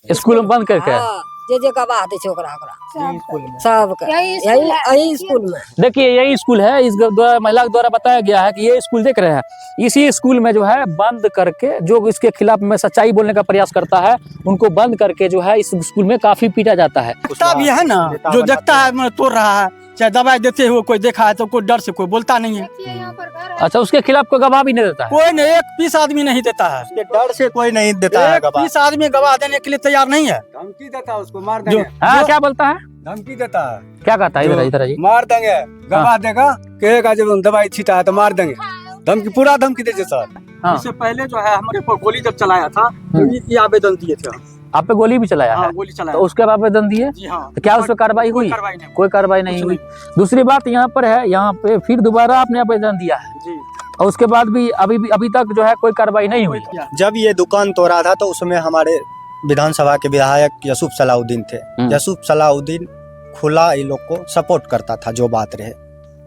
School में बंद करके? जे गवाह दे सब यही स्कूल में। देखिए यही स्कूल है, इस द्वारा महिला के द्वारा बताया गया है कि ये स्कूल देख रहे हैं, इसी स्कूल में जो है बंद करके, जो इसके खिलाफ में सच्चाई बोलने का प्रयास करता है उनको बंद करके जो है इस स्कूल में काफी पीटा जाता है। भी है ना, जो देखता है तोड़ रहा है, चाहे दवाई देते हुए कोई देखा है तो कोई डर से कोई बोलता नहीं है। अच्छा, उसके खिलाफ कोई गवाह भी नहीं देता है? कोई नहीं, एक पीस आदमी नहीं देता है, उसके डर से कोई नहीं देता है गवाह। 20 आदमी गवाह देने के लिए तैयार नहीं है। धमकी देता है, उसको मार देंगे। हाँ, क्या बोलता है? धमकी देता है, क्या कहता है? इधर जी, मार देंगे, गवाह देगा, कहेगा जब दवाई छीटा है तो मार देंगे। धमकी, पूरा धमकी देते सर। हाँ। इससे पहले जो है हमारे ऊपर गोली जब चलाया था तो ये आवेदन दिए थे। आप पे गोली भी चलाया है? गोली चलाया, तो उसके बाद आवेदन दिए? जी हाँ। तो क्या उस पर कार्रवाई हुई? कोई कार्रवाई नहीं हुई। दूसरी बात यहाँ पर है, यहाँ पे फिर दोबारा आपने आवेदन दिया है जी, और उसके बाद भी अभी तक जो है कोई कार्रवाई नहीं हुई। जब ये दुकान तोड़ा था तो उसमें हमारे विधानसभा के विधायक यूसुफ सलाउद्दीन थे। यूसुफ सलाउद्दीन खुला इन लोग को सपोर्ट करता था, जो बात रहे,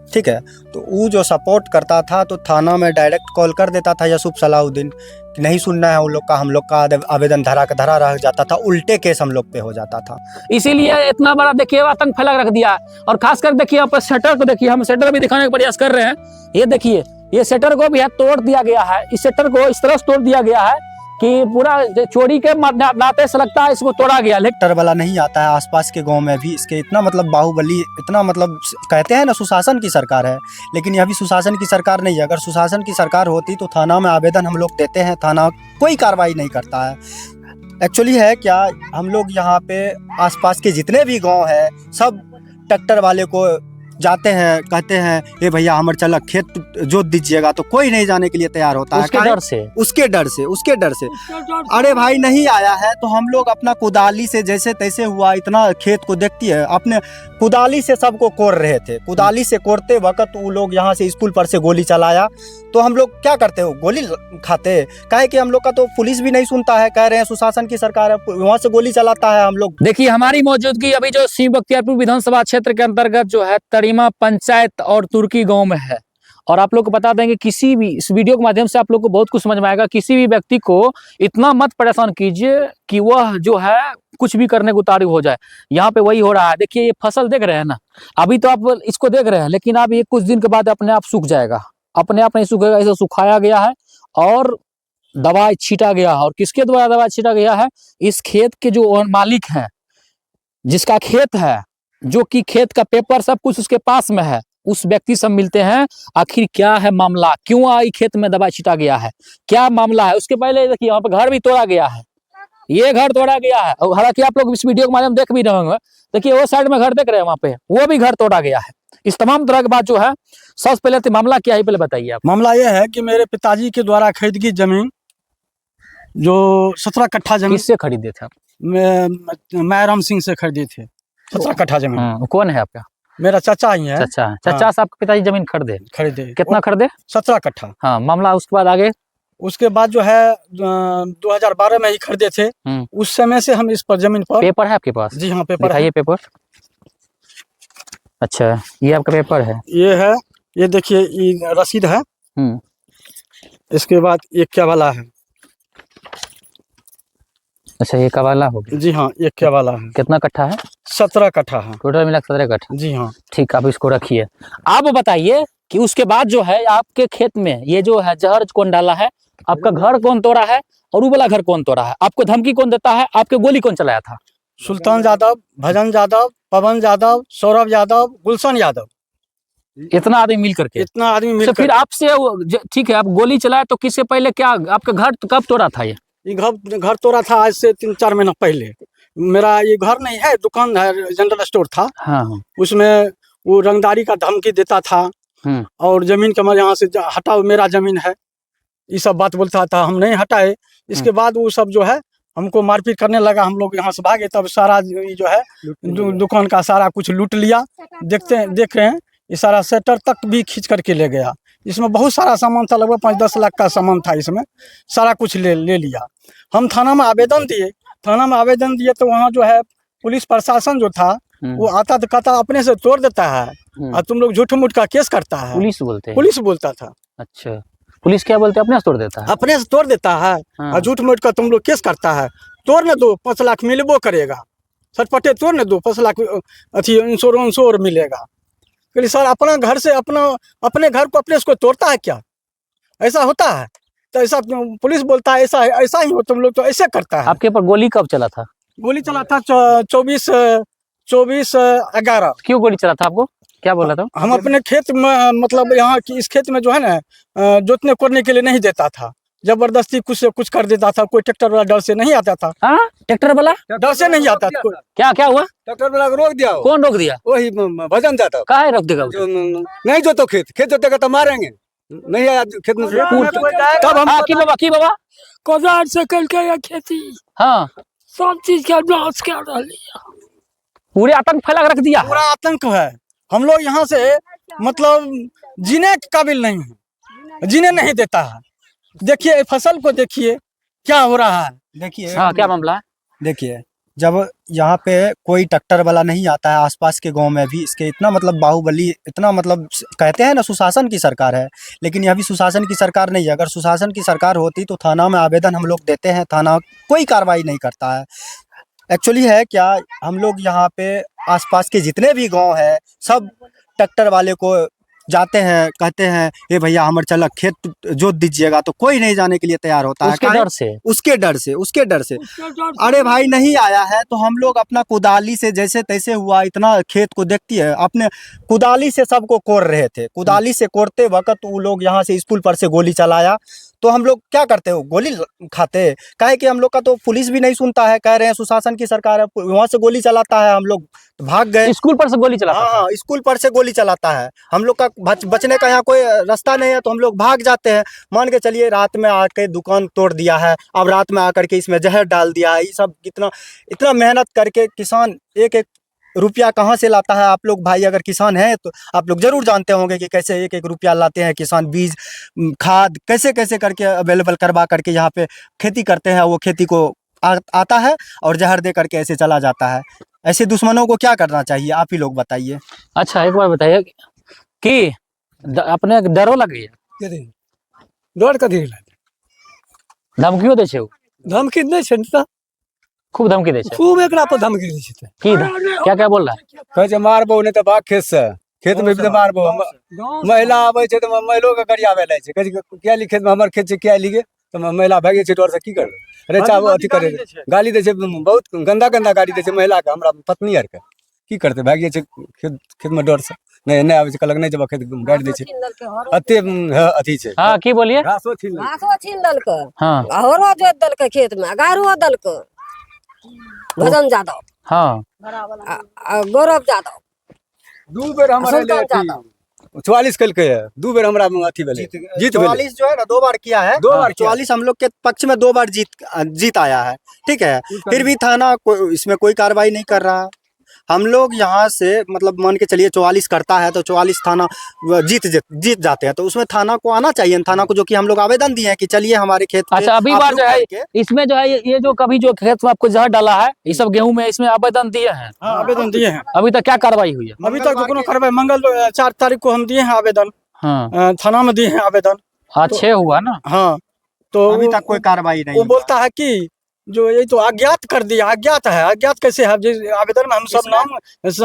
ठीक है। तो वो जो सपोर्ट करता था तो थाना में डायरेक्ट कॉल कर देता था यूसुफ सलाउद्दीन कि नहीं सुनना है उन लोग का, हम लोग का आवेदन धरा रह जाता था, उल्टे केस हम लोग पे हो जाता था। इसीलिए इतना बड़ा देखिए आतंक फैला रख दिया। और खासकर देखिए यहाँ पर शटर को देखिए, हम शटर भी दिखाने का प्रयास कर रहे हैं। ये देखिए, ये शटर को भी तोड़ दिया गया है। इस शटर को इस तरह से तोड़ दिया गया है कि पूरा चोरी के नाते से लगता है इसको तोड़ा गया। लेकिन वाला नहीं आता है आसपास के गांव में भी, इसके इतना मतलब बाहुबली, इतना मतलब कहते हैं ना सुशासन की सरकार है, लेकिन यह भी सुशासन की सरकार नहीं है। अगर सुशासन की सरकार होती तो थाना में आवेदन हम लोग देते हैं, थाना कोई कार्रवाई नहीं करता है। एक्चुअली है क्या, हम लोग यहाँ पे आसपास के जितने भी गाँव है सब ट्रैक्टर वाले को जाते हैं, कहते हैं ये भैया हमारे चला खेत जोत दीजिएगा, तो कोई नहीं जाने के लिए तैयार होता है। उसके डर से। अरे भाई नहीं आया है तो हम लोग अपना कुदाली से जैसे तैसे हुआ, इतना खेत को देखती है, अपने कुदाली से सबको कोड़ रहे थे। कुदाली से कोड़ते वक्त वो लोग यहाँ से स्कूल पर से गोली चलाया, तो हम लोग क्या करते हो, गोली खाते। काहे कि हम लोग का तो पुलिस भी नहीं सुनता है, कह रहे हैं सुशासन की सरकार है, वहाँ से गोली चलाता है हम लोग। देखिए हमारी मौजूदगी अभी जो सिंह बख्तियारपुर विधानसभा क्षेत्र के अंतर्गत जो है तरीमा पंचायत और तुर्की गांव में है। और आप लोग को बता देंगे, किसी भी इस वीडियो के माध्यम से आप लोग को बहुत कुछ समझ में आएगा। किसी भी व्यक्ति को इतना मत परेशान कीजिए कि वह जो है कुछ भी करने को उतारू हो जाए। यहाँ पे वही हो रहा है। देखिए ये फसल देख रहे हैं ना, अभी तो आप इसको देख रहे हैं, लेकिन अब ये कुछ दिन के बाद अपने आप सूख जाएगा। अपने आप नहीं सूखेगा, इसे सुखाया गया है और दवाई छीटा गया है। और किसके द्वारा दवाई छीटा गया है? इस खेत के जो मालिक हैं, जिसका खेत है, जो कि खेत का पेपर सब कुछ उसके पास में है, उस व्यक्ति से मिलते हैं। आखिर क्या है मामला, क्यों आई खेत में दवाई छिटा गया है, क्या मामला है? उसके पहले देखिए यहाँ पे घर भी तोड़ा गया है, ये घर तोड़ा गया है। और हालांकि आप लोग इस वीडियो के माध्यम देख भी रहे होंगे, देखिए वो साइड में घर देख रहे हैं, वहाँ पे वो भी घर तोड़ा गया है। इस तमाम तरह की बात जो है, सबसे पहले तो मामला क्या है पहले बताइए आप। मामला ये है कि मेरे पिताजी के द्वारा खरीदगी जमीन, जो 17 कट्ठा जमीन। किससे खरीदे थे आप? मैं राम सिंह से खरीदे थे 17 कट्ठा जमीन। कौन है आपका? मेरा चाचा ही है। चाचा से आपके पिताजी जमीन खरीदे? कितना खरीदे? 17 कट्ठा। हाँ, मामला उसके बाद आगे? उसके बाद जो है 2012 में ही खरीदे थे। उस समय से हम इस पर जमीन पर। पेपर है आपके पास? जी हाँ, पेपर है। पेपर, अच्छा ये आपका पेपर है? ये है, ये देखिए, ये रसीद है। इसके बाद ये क्या वाला है? अच्छा ये कवाला हो गया। जी हाँ, ये क्या वाला है। कितना कट्ठा है? 17 कट्ठा है। टोटल मिला 17 कट्ठा। जी हाँ। ठीक, आप इसको रखिए। आप बताइए कि उसके बाद जो है आपके खेत में ये जो है जहर कौन डाला है, आपका घर कौन तोड़ा है और वो वाला घर कौन तोड़ा है, आपको धमकी कौन देता है, आपके गोली कौन चलाया था? सुल्तान यादव, भजन यादव, पवन यादव, सौरभ यादव, गुलशन यादव, इतना आदमी मिल करके। इतना आदमी मिल। फिर आपसे ठीक है, आप गोली चलाए तो किससे पहले, क्या आपका घर कब तोड़ा था? ये घर तोड़ा था आज से 3-4 महीना पहले। मेरा ये घर नहीं है, दुकान है, जनरल स्टोर था। हाँ। उसमें वो रंगदारी का धमकी देता था और जमीन का यहाँ से हटाओ, मेरा जमीन है, ये सब बात बोलता था। हम नहीं हटाए। इसके बाद वो सब जो है हमको मारपीट करने लगा। हम लोग यहाँ से भागे, तब सारा जो है दुकान का सारा कुछ लूट लिया। देख रहे हैं, ये सारा शटर तक भी खींच करके ले गया। इसमें बहुत सारा सामान था, लगभग 5-10 लाख का सामान था। इसमें सारा कुछ ले लिया। हम थाना में आवेदन दिए तो वहाँ जो है पुलिस प्रशासन जो था वो आता तो कहता अपने से तोड़ देता है और तुम लोग झूठ मूठ का केस करता है। पुलिस बोलता था। अच्छा, पुलिस क्या बोलते हैं? अपने से तोड़ देता है। अपने से तोड़ देता है और झूठ मूठ का तुम लोग केस करता है। तोड़ न दो 5 लाख मिलबो करेगा, सटपटे तोड़ न दो 5 लाख अथी इंश्योरेंस मिलेगा। कहलिए सर अपना घर से अपने घर को अपने को तोड़ता है क्या, ऐसा होता है? तो ऐसा पुलिस बोलता है ऐसा ही हो, तुम लोग तो ऐसे करता है। आपके ऊपर गोली कब चला था? गोली चला था 24/11। क्यों गोली चला था आपको, क्या बोला था? हम अपने खेत में मतलब यहाँ की इस खेत में जो है ना जोतने कोड़ने के लिए नहीं देता था, जबरदस्ती कुछ से कुछ कर देता था। कोई ट्रैक्टर वाला डर से नहीं आता था। हाँ, ट्रैक्टर वाला डर से नहीं आता था। क्या हुआ? ट्रैक्टर वाला रोक दिया। कौन रोक दिया? वही भजन जाता काहे रोक देगा? नहीं जो तो खेत जोतेगा तो मारेंगे, नहीं आया खेत में तब हम की बाबा कोदार से करके खेती हाँ सब चीज का नाश कर रहा, पूरे आतंक फैला के रख दिया। पूरा आतंक है। हम लोग यहाँ से मतलब जीने के काबिल नहीं है, जीने नहीं देता है। देखिए फसल को देखिए क्या हो रहा है। देखिए हाँ, क्या मामला है? देखिए जब यहाँ पे कोई ट्रैक्टर वाला नहीं आता है, आसपास के गांव में भी इसके इतना मतलब बाहुबली, इतना मतलब कहते हैं ना सुशासन की सरकार है, लेकिन यह भी सुशासन की सरकार नहीं है। अगर सुशासन की सरकार होती तो थाना में आवेदन हम लोग देते हैं, थाना कोई कार्रवाई नहीं करता है। एक्चुअली है क्या, हम लोग यहाँ पे आसपास के जितने भी गांव है सब ट्रैक्टर वाले को जाते हैं, कहते हैं ये भैया हमारे चला खेत जोत दीजिएगा, तो कोई नहीं जाने के लिए तैयार होता है। उसके डर से उसके डर से अरे भाई नहीं आया है तो हम लोग अपना कुदाली से जैसे तैसे हुआ, इतना खेत को देखती है, अपने कुदाली से सबको कोड़ रहे थे। कुदाली से कोड़ते वक्त वो लोग यहाँ से स्कूल पर से गोली चलाया, तो हम लोग क्या करते हो, गोली खाते। काहे कि हम लोग का तो पुलिस भी नहीं सुनता है, कह रहे हैं सुशासन की सरकार है, वहाँ से गोली चलाता है। हम लोग भाग गए, स्कूल पर से गोली चलाता है। हाँ, स्कूल पर से गोली चलाता है। हम लोग का बचने का यहाँ कोई रास्ता नहीं है, तो हम लोग भाग जाते हैं। मान के चलिए रात में आके दुकान तोड़ दिया है, अब रात में आकर के इसमें जहर डाल दिया है। ये सब इतना मेहनत करके किसान एक रुपया कहाँ से लाता है। आप लोग भाई अगर किसान हैं तो आप लोग जरूर जानते होंगे कि कैसे एक रुपया लाते हैं किसान, बीज खाद कैसे कैसे करके अवेलेबल करवा करके यहाँ पे खेती करते हैं। वो खेती को आता है और जहर दे करके ऐसे चला जाता है। ऐसे दुश्मनों को क्या करना चाहिए, आप ही लोग बताइए। अच्छा एक बार बताइए कि अपने डरो लगे डर कथी धमकियों दे छे? धमकी नहीं छे, खूब धमकी दे छे, खूब एकरा पर धमकी दै छै। क्या बोल रहा है? कहै छै मारबो नहीं तो भाग खेत से, खेत में भी मारबो। महिला आबै छै तो महिलो के गरियाबे लै छै, कहै छै किया ली खेत में, हमर खेत छै किया लीगे, तो महिला भागे छै डर से। की करबै, अरे चाहो अथी करे, गाली दै छै, बहुत गंदा गाली दै छै महिला के, हमरा पत्नी आर के। की करते, भाग जाइ छै खेत में डर से, नहीं आबै छै, कहलक नहीं जब खेत गाड़ी दै छै। अते अथी छै। हाँ की बोलिए? घासो छीन देलकै, हाँ हरो जोत देलकै खेत में, गाड़ो देलकै। भजन जादव, हाँ गौरव जादव, 2 बेर हमरा 44 कल के 2 बेर हमरा अथी भेलै, जीत 44 जो है ना 2 बार किया है, 2 बार 44 हम लोग के पक्ष में 2 बार जीत आया है। ठीक है, फिर भी थाना इसमें कोई कार्रवाई नहीं कर रहा। हम लोग यहाँ से मतलब मान के चलिए 44 करता है तो 44 थाना जीत जाते हैं, तो उसमें थाना को आना चाहिए। थाना को जो कि हम लोग आवेदन दिए हैं कि चलिए हमारे खेत। अच्छा अभी बार जो है इसमें जो है ये जो कभी जो खेत में आपको जहर डाला है, ये सब गेहूं में, इसमें आवेदन दिए हैं? आवेदन दिए हैं। अभी तक क्या कार्रवाई हुई है? अभी तक कोनो कार्रवाई, मंगल 4 तारीख को हम दिए हैं आवेदन, हाँ थाना में दिए हैं आवेदन। अच्छे हुआ ना? हाँ, तो अभी तक कोई कार्रवाई नहीं। वो बोलता है कि जो ये तो अज्ञात कर दिया। अज्ञात है, अज्ञात कैसे है? आवेदन में हम सब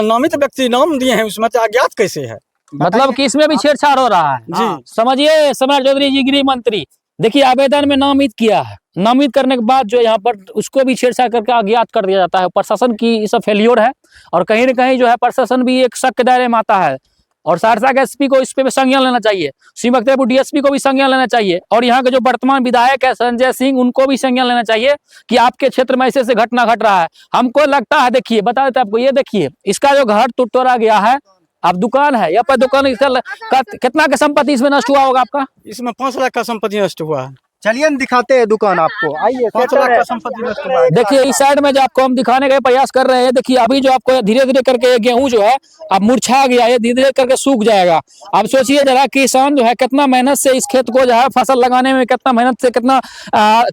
नामित व्यक्ति नाम दिए हैं, उसमें अज्ञात कैसे है? मतलब कि इसमें भी छेड़छाड़ हो रहा है जी। समझिए सम्राट चौधरी जी गृह मंत्री, देखिए आवेदन में नामित किया है, नामित करने के बाद जो यहाँ पर उसको भी छेड़छाड़ करके अज्ञात कर दिया जाता है। प्रशासन की सब फेलियर है, और कहीं न कहीं जो है प्रशासन भी एक शक के दायरे में आता है। और सहरसा के एसपी को इस पे संज्ञान लेना चाहिए, सीबक्तपुर डीएसपी को भी संज्ञान लेना चाहिए, और यहाँ के जो वर्तमान विधायक है संजय सिंह, उनको भी संज्ञान लेना चाहिए कि आपके क्षेत्र में ऐसे घटना घट रहा है। हमको लगता है, देखिए बता देते आपको, ये देखिए इसका जो घर तोड़ा गया है, अब दुकान है, यहाँ पर दुकान कितना का संपत्ति इसमें नष्ट हुआ होगा आपका? इसमें 5 लाख का संपत्ति नष्ट हुआ है। चलिए हम दिखाते हैं दुकान आपको, आइए। 5 लाख का संपत्ति नष्ट हुआ है। देखिए इस साइड में जो आपको हम दिखाने का प्रयास कर रहे हैं, देखिए अभी जो आपको धीरे धीरे करके ये गेहूं जो है अब मुरझा गया है, धीरे धीरे करके सूख जाएगा। अब सोचिए जरा किसान जो है कितना मेहनत से इस खेत को जो है फसल लगाने में, कितना मेहनत से, कितना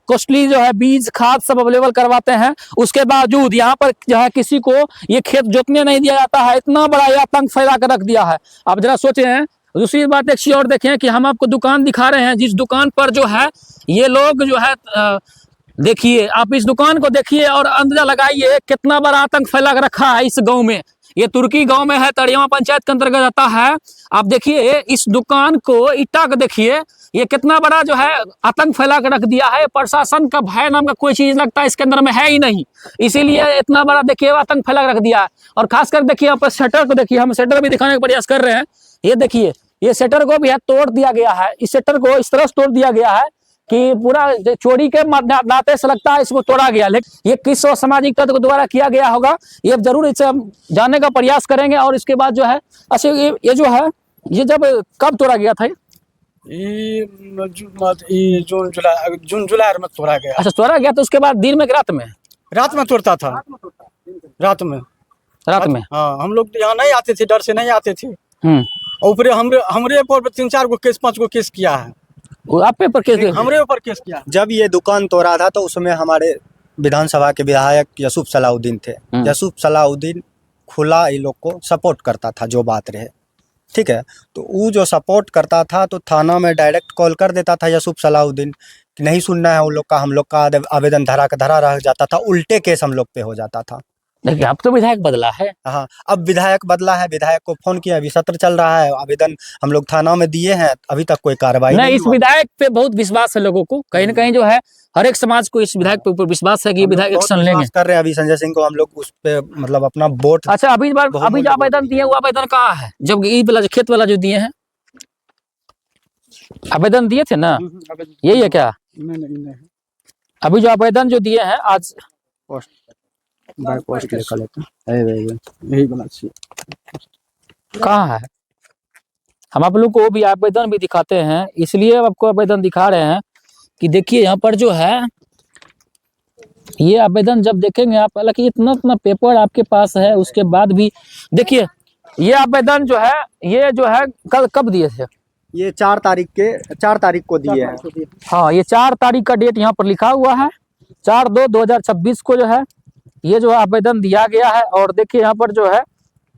कॉस्टली जो है बीज खाद सब अवेलेबल करवाते हैं, उसके बावजूद यहाँ पर जो है किसी को ये खेत जोतने नहीं दिया जाता है। इतना बड़ा ये आतंक फैला कर रख दिया है। अब जरा सोचे हैं। दूसरी बात एक चीज और देखें कि हम आपको दुकान दिखा रहे हैं, जिस दुकान पर जो है ये लोग जो है देखिए, आप इस दुकान को देखिए और अंदाजा लगाइए कितना बड़ा आतंक फैला के रखा है इस गांव में। ये तुर्की गांव में है, तड़ियामा पंचायत के अंतर्गत आता है। आप देखिए इस दुकान को, ईटा को देखिए, ये कितना बड़ा जो है आतंक फैला के रख दिया है। प्रशासन का भय नाम का कोई चीज लगता है इसके अंदर में है ही नहीं, इसीलिए इतना बड़ा देखिए आतंक फैला के रख दिया है। और खासकर देखिए यहाँ पर शटर को देखिए, हम शटर भी दिखाने का प्रयास कर रहे हैं। ये देखिए, ये शटर को भी तोड़ दिया गया है। इस शटर को इस तरह से तोड़ दिया गया है कि पूरा चोरी के नाते से लगता है इसको तोड़ा गया। लेकिन ये किस सामाजिक तत्व के द्वारा किया गया होगा, ये जरूर इसे हम जानने का प्रयास करेंगे। और इसके बाद जो है, अच्छा ये जो है, ये जब कब तोड़ा गया था? जून जुलाई में तोड़ा गया। अच्छा, तोड़ा गया तो उसके बाद दिन में कि रात में? रात में तोड़ता था, रात में। हाँ, हम लोग यहाँ नहीं आते थे, डर से नहीं आते थे। ऊपर हमरे ऊपर 3-4 गो केस, 5 गो केस किया है। आप पे पर केस? हमरे ऊपर केस किया। जब ये दुकान तोड़ा था तो उसमें हमारे विधानसभा के विधायक यूसुफ सलाउद्दीन थे। यूसुफ सलाउद्दीन खुला इन लोग को सपोर्ट करता था, जो बात रहे, ठीक है। तो वो जो सपोर्ट करता था तो थाना में डायरेक्ट कॉल कर देता था यूसुफ सलाउद्दीन कि नहीं सुनना है उन लोग का, हम लोग का आवेदन धरा का धरा रह जाता था, उल्टे केस हम लोग पे हो जाता था। देखिए, अब तो विधायक बदला है। हाँ, अब विधायक बदला है, विधायक को फोन किया, अभी सत्र चल रहा है, आवेदन हम लोग थाना में दिए हैं, अभी तक कोई कार्रवाई नहीं। इस विधायक पे बहुत विश्वास है लोगों को, कहीं ना कहीं जो है हर एक समाज को इस विधायक पे ऊपर विश्वास है कि विधायक एक्शन लेंगे। कर रहे हैं अभी संजय सिंह को हम लोग उस पे मतलब अपना वोट। अच्छा, अभी जो आवेदन दिए वो आवेदन कहाँ है? जब ये वाला जो खेत वाला जो दिए हैं, आवेदन दिए थे ना, यही है क्या? नहीं। अभी जो आवेदन जो दिए हैं आज, यही बना कहाँ है? हम आप लोग को वो भी आवेदन भी दिखाते हैं, इसलिए आपको आवेदन दिखा रहे हैं कि देखिए यहाँ पर जो है ये आवेदन जब देखेंगे आप, हालांकि इतना पेपर आपके पास है, उसके बाद भी देखिए ये आवेदन जो है, ये जो है कब दिए थे? ये 4 तारीख को दिए हैं। हाँ, ये 4 तारीख का डेट यहाँ पर लिखा हुआ है, 4/2/2026 को जो है ये जो आवेदन दिया गया है। और देखिए यहाँ पर जो है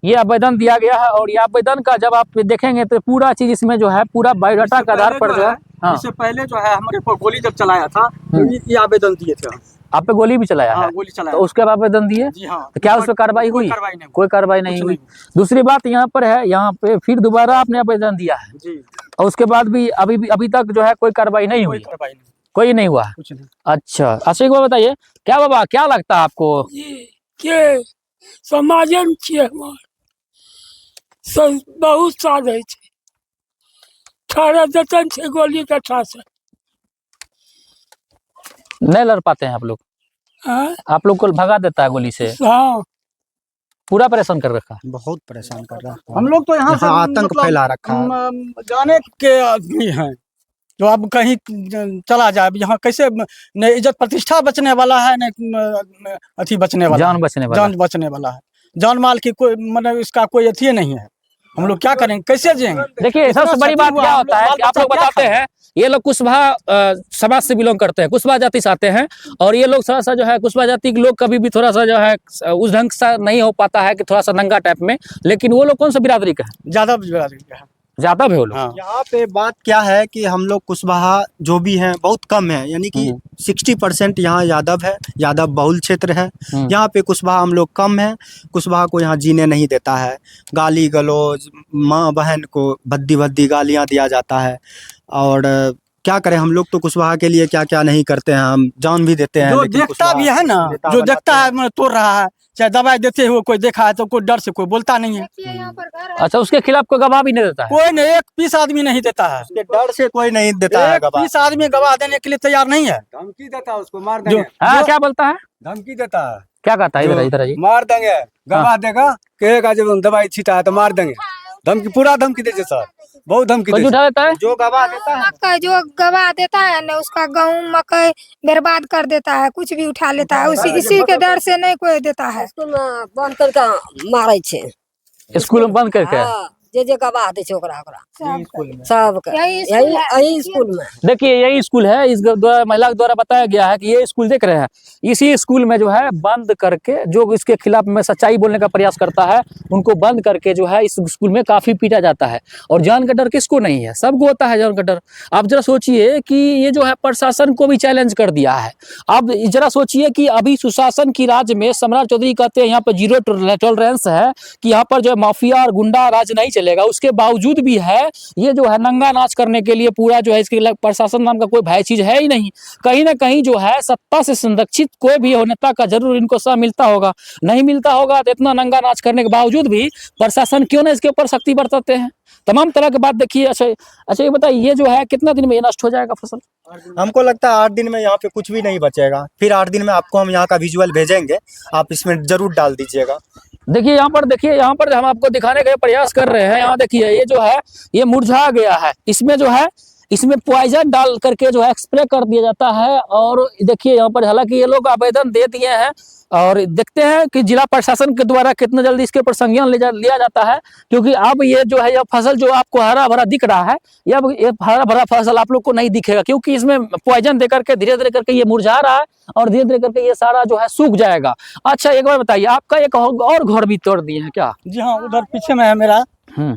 ये आवेदन दिया गया है, और ये आवेदन का जब आप देखेंगे तो पूरा चीज इसमें जो है पूरा बायोडाटा के आधार पर जो है। हाँ, इससे पहले जो है हमारे ऊपर गोली जब चलाया था तो ये आवेदन दिए थे। आप पे गोली भी चलाया है? गोली चलाया, तो उसके बाद आवेदन दिए? जी हाँ। तो क्या उस पर कार्रवाई हुई? कोई कार्रवाई नहीं हुई। दूसरी बात यहाँ पर है, यहाँ पे फिर दोबारा आपने आवेदन दिया है जी, और उसके बाद भी अभी तक जो है कोई कार्रवाई नहीं हुई? कोई नहीं हुआ। अच्छा, एक बार बताइए, क्या बाबा क्या लगता है आपको? ये समाजन छियै हमर, बहुत साधे छै, 18 जतन छै गोली के ठासे। नहीं लड़ पाते हैं आप लोग? आप लोग को भगा देता है गोली से? हाँ, पूरा परेशान कर रखा है। बहुत परेशान कर रहा है। हम लोग तो यहाँ से आतंक फैला रखा है। जाने के आदमी हैं, जो अब कहीं चला जाए, यहाँ कैसे न इज्जत प्रतिष्ठा बचने वाला है, न अथी बचने वाला, जान बचने वाला है। जान माल की कोई मतलब इसका कोई अथी नहीं है। हम लोग क्या करेंगे, कैसे जिएंगे? देखिए, सबसे बड़ी बात क्या होता है कि आप लोग बताते हैं, ये लोग कुशवाहा समाज से बिलोंग करते हैं, कुशवाहा जाति से आते हैं, और ये लोग थोड़ा सा जो है कुशवाहा जाति के लोग कभी भी थोड़ा सा जो है उस ढंग सा नहीं हो पाता है कि थोड़ा सा नंगा टाइप में। लेकिन वो लोग कौन सा बिरादरी का है? ज्यादा बिरादरी का है, ज्यादा भी वो लोग। हाँ। यहाँ पे बात क्या है कि हम लोग कुशवाहा जो भी हैं बहुत कम है, यानी कि 60% यहाँ यादव है, यादव बहुल क्षेत्र है। यहाँ पे कुशवाहा हम लोग कम है, कुशवाहा को यहाँ जीने नहीं देता है, गाली गलौज, माँ बहन को भद्दी भद्दी गालियाँ दिया जाता है। और क्या करें, हम लोग तो कुशवाहा के लिए क्या क्या नहीं करते हैं, हम जान भी देते हैं। जो देखता भी है ना, जो देखता है तोड़ रहा है, चाहे दवाई देते हुए कोई देखा है तो कोई डर से कोई बोलता नहीं है। अच्छा, उसके खिलाफ कोई गवाह भी नहीं देता है? कोई नहीं, एक पीस आदमी नहीं देता है, डर से कोई नहीं देता है गवाह। 20 आदमी गवाह देने के लिए तैयार नहीं है। धमकी देता है, उसको मार देंगे। हाँ, क्या बोलता है? धमकी देता है, क्या कहता है? इधर जी, मार देंगे, गवाह देगा, कहेगा जब दवाई छीटा है तो मार देंगे। धमकी, पूरा धमकी देते सर, बहुत धमकी कोई उठा देता है? जो गवाह देता है, मकई जो गवाह देता है ना, उसका गेहूं मकई बर्बाद कर देता है, कुछ भी उठा लेता है, इसी के डर से नहीं कोई देता है। स्कूल में बंद करके मारे छे, स्कूल में बंद करके? जे गवाह दे छै ओकरा ओकरा सबके सबके यही स्कूल यही है। यही स्कूल में देखिए यही स्कूल है, इस द्वारा महिला के द्वारा बताया गया है कि ये स्कूल देख रहे हैं, इसी स्कूल में जो है बंद करके जो इसके खिलाफ में सच्चाई बोलने का प्रयास करता है उनको बंद करके जो है इस स्कूल में काफी पीटा जाता है। और जान का डर किसको नहीं है, सबको होता है जान का डर। आप जरा सोचिए कि ये जो है प्रशासन को भी चैलेंज कर दिया है। आप जरा सोचिए कि अभी सुशासन की राज में सम्राट चौधरी कहते हैं यहाँ पर जीरो टॉलरेंस है, कि यहाँ पर जो है माफिया और गुंडा राज नहीं चलेगा। उसके बावजूद भी है ये जो है नंगा नाच करने के लिए पूरा जो है इसके प्रशासन नाम का कोई भय चीज है ही नहीं। कहीं ना कहीं जो है सत्ता से संरक्षित कोई भी हो नेता का जरूर इनको सह मिलता होगा, नहीं मिलता होगा तो इतना नंगा नाच करने के बावजूद भी प्रशासन क्यों ना इसके ऊपर सख्ती बरतते हैं। तमाम तरह की बात देखिए। अच्छा ये बताइए, ये जो है कितना दिन में ये नष्ट हो जाएगा फसल? हमको लगता है 8 दिन में यहाँ पे कुछ भी नहीं बचेगा। फिर 8 दिन में आपको हम यहाँ का विजुअल भेजेंगे, आप इसमें जरूर डाल दीजिएगा। देखिए यहाँ पर हम आपको दिखाने का प्रयास कर रहे हैं। यहाँ देखिए ये जो है ये मुरझा गया है, इसमें जो है इसमें पॉइजन डाल करके जो है स्प्रे कर दिया जाता है। और देखिए यहाँ पर हालांकि ये लोग आवेदन दे दिए हैं और देखते हैं कि जिला प्रशासन के द्वारा कितना जल्दी इसके ऊपर संज्ञान लिया जाता है। क्योंकि अब ये जो है यह फसल जो आपको हरा भरा दिख रहा है, ये हरा भरा फसल आप लोग को नहीं दिखेगा, क्योंकि इसमें पॉइजन दे करके धीरे धीरे करके ये मुरझा रहा है और धीरे धीरे करके ये सारा जो है सूख जाएगा। अच्छा एक बार बताइए, आपका एक और घर भी तोड़ दिए हैं क्या? जी हाँ, उधर पीछे में है मेरा,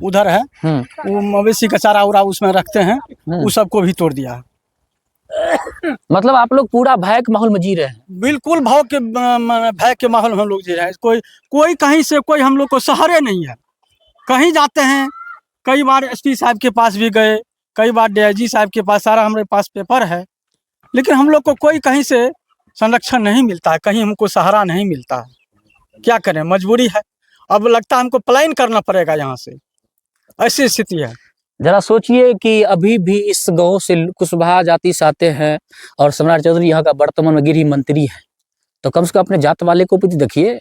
उधर है वो मवेशी का चारा उरा उसमें रखते हैं, वो सबको भी तोड़ दिया है। मतलब आप लोग पूरा भय के माहौल में जी रहे हैं? बिल्कुल भय के माहौल में हम लोग जी रहे हैं। कोई कहीं से कोई हम लोग को सहारे नहीं है। कहीं जाते हैं, कई बार एसपी साहब के पास भी गए, कई बार डीआईजी साहब के पास, सारा हमारे पास पेपर है, लेकिन हम लोग को कोई कहीं से संरक्षण नहीं मिलता है, कहीं हमको सहारा नहीं मिलता है। क्या करें, मजबूरी है। अब लगता है हमको पलायन करना पड़ेगा यहाँ से, ऐसी स्थिति है। जरा सोचिए कि अभी भी इस गांव से कुशवाहा जाति से आते हैं और सम्राट चौधरी यहाँ का वर्तमान में गृह मंत्री है, तो कम से कम अपने जात वाले को भी देखिए।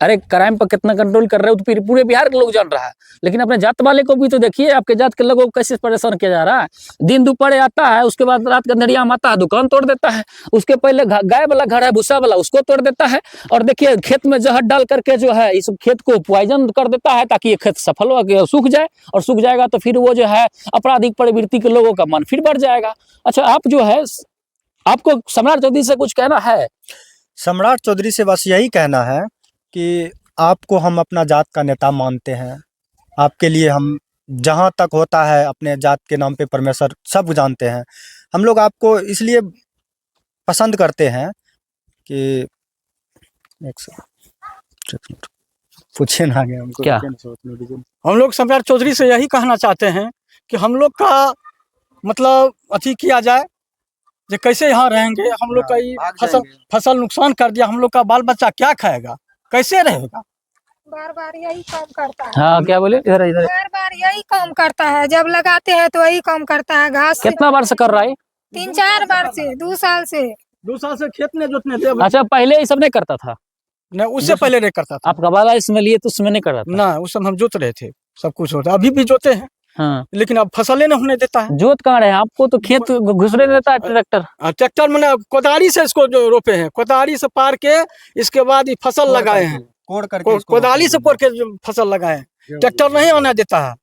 अरे क्राइम पर कितना कंट्रोल कर रहे हो तो फिर पूरे बिहार के लोग जान रहा है, लेकिन अपने जात वाले को भी तो देखिए। आपके जात के लोगों को कैसे परेशान किया जा रहा है। दिन दोपहर आता है, उसके बाद रात के अंधेरिया में आता है, दुकान तोड़ देता है। उसके पहले गाय वाला घर है, भूसा वाला, उसको तोड़ देता है। और देखिए खेत में जहर डाल करके जो है इस खेत को पॉइजन कर देता है, ताकि ये खेत सफल हो सूख जाए। और सूख जाएगा तो फिर वो जो है आपराधिक प्रवृत्ति के लोगों का मन फिर बढ़ जाएगा। अच्छा आप जो है, आपको सम्राट चौधरी से कुछ कहना है? सम्राट चौधरी से बस यही कहना है कि आपको हम अपना जात का नेता मानते हैं। आपके लिए हम जहाँ तक होता है अपने जात के नाम पे परमेश्वर सब जानते हैं। हम लोग आपको इसलिए पसंद करते हैं कि पूछे ना आगे हमको क्या? हम लोग सम्राट चौधरी से यही कहना चाहते हैं कि हम लोग का मतलब अथी किया जाए, जो कैसे यहाँ रहेंगे। हम लोग का ये फसल नुकसान कर दिया, हम लोग का बाल बच्चा क्या खाएगा, कैसे रहेगा। बार बार यही काम करता है। हाँ क्या बोले? इधर इधर बार बार यही काम करता है, जब लगाते हैं तो वही काम करता है। घास कितना बार से कर रहा है? 3-4 बार से, 2 साल से। 2 साल से खेत में जोतने दे। अच्छा पहले ये सब नहीं करता था? नहीं, उससे पहले नहीं करता था। आप गवाला इसमें लिए तो उसमें नहीं कर रहा था? ना, उस समय हम जोत रहे थे, सब कुछ होता, अभी भी जोते हैं। हाँ। लेकिन अब फसलें नहीं होने देता है। जोत कहाँ रहे? आपको तो खेत घुसने देता है ट्रैक्टर। ट्रैक्टर मैंने कोदारी से इसको जो रोपे हैं, कोदारी से पार के इसके बाद ये फसल लगाए हैं, कोदाली से कोड़ के फसल लगाए हैं। ट्रैक्टर नहीं आने देता है,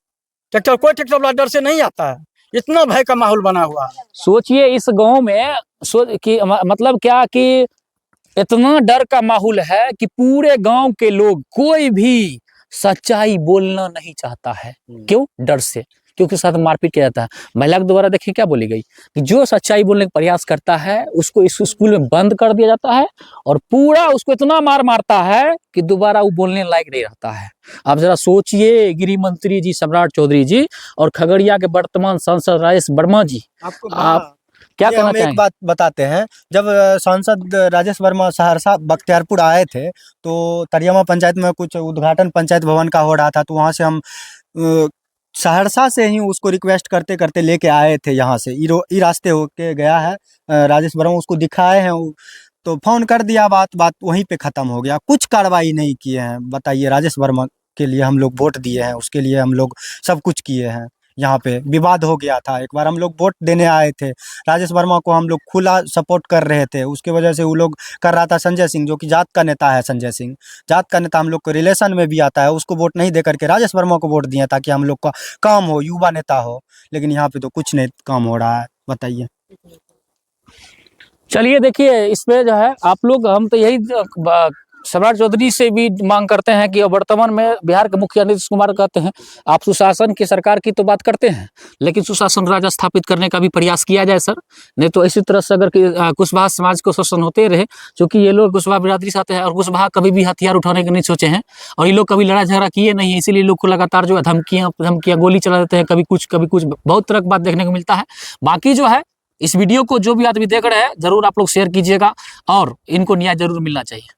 ट्रैक्टर कोई ट्रैक्टर वाला डर से नहीं आता है। इतना भय का माहौल बना हुआ है। सोचिए इस गांव में मतलब क्या कि इतना डर का माहौल है कि पूरे गांव के लोग कोई भी सच्चाई बोलना नहीं चाहता है। क्यों? डर से, क्योंकि साथ मारपीट किया जाता है। महिला के द्वारा देखिए क्या बोली गई कि जो सच्चाई बोलने का प्रयास करता है उसको इस स्कूल में बंद कर दिया जाता है और पूरा उसको इतना मारता है कि दोबारा वो बोलने लायक नहीं रहता है। आप जरा सोचिए, गृह मंत्री जी सम्राट चौधरी जी और खगड़िया के वर्तमान सांसद राजेश वर्मा जी, आप क्या कहना चाहेंगे? एक बात बताते हैं, जब सांसद राजेश वर्मा सहरसा बख्तियारपुर आए थे तो तरियामा पंचायत में कुछ उद्घाटन पंचायत भवन का हो रहा था, तो वहाँ से हम सहरसा से ही उसको रिक्वेस्ट करते करते लेके आए थे। यहाँ से ई रास्ते होके गया है राजेश वर्मा, उसको दिखाए हैं तो फोन कर दिया, बात वहीं पे ख़त्म हो गया। कुछ कार्रवाई नहीं किए हैं। बताइए, राजेश वर्मा के लिए हम लोग वोट दिए हैं, उसके लिए हम लोग सब कुछ किए हैं, यहाँ पे विवाद हो गया था। एक बार हम लोग वोट देने आए थे, राजेश वर्मा को हम लोग खुला सपोर्ट कर रहे थे, उसकी वजह से वो लोग कर रहा था संजय सिंह, जो कि जात का नेता है। संजय सिंह जात का नेता हम लोग को रिलेशन में भी आता है, उसको वोट नहीं दे करके राजेश वर्मा को वोट दिए ताकि हम लोग का काम हो, युवा नेता हो। लेकिन यहाँ पे तो कुछ नहीं काम हो रहा है, बताइए। चलिए देखिए, इसमें जो है आप लोग, हम तो यही सम्राट चौधरी से भी मांग करते हैं कि वर्तमान में बिहार के मुखिया नीतीश कुमार कहते हैं आप सुशासन की सरकार की तो बात करते हैं, लेकिन सुशासन राज स्थापित करने का भी प्रयास किया जाए सर। नहीं तो इसी तरह से अगर कुशवाहा समाज को शोषण होते रहे, क्योंकि ये लोग कुशवाहा बिरादरी से आते हैं और कुशवाहा कभी भी हथियार उठाने के नहीं सोचे हैं, और ये लोग कभी लड़ाई झगड़ा किए नहीं है, इसीलिए लोग को लगातार जो है धमकियाँ गोली चला देते हैं, कभी कुछ बहुत तरह की बात देखने को मिलता है। बाकी जो है इस वीडियो को जो भी आदमी देख रहे हैं जरूर आप लोग शेयर कीजिएगा और इनको न्याय जरूर मिलना चाहिए।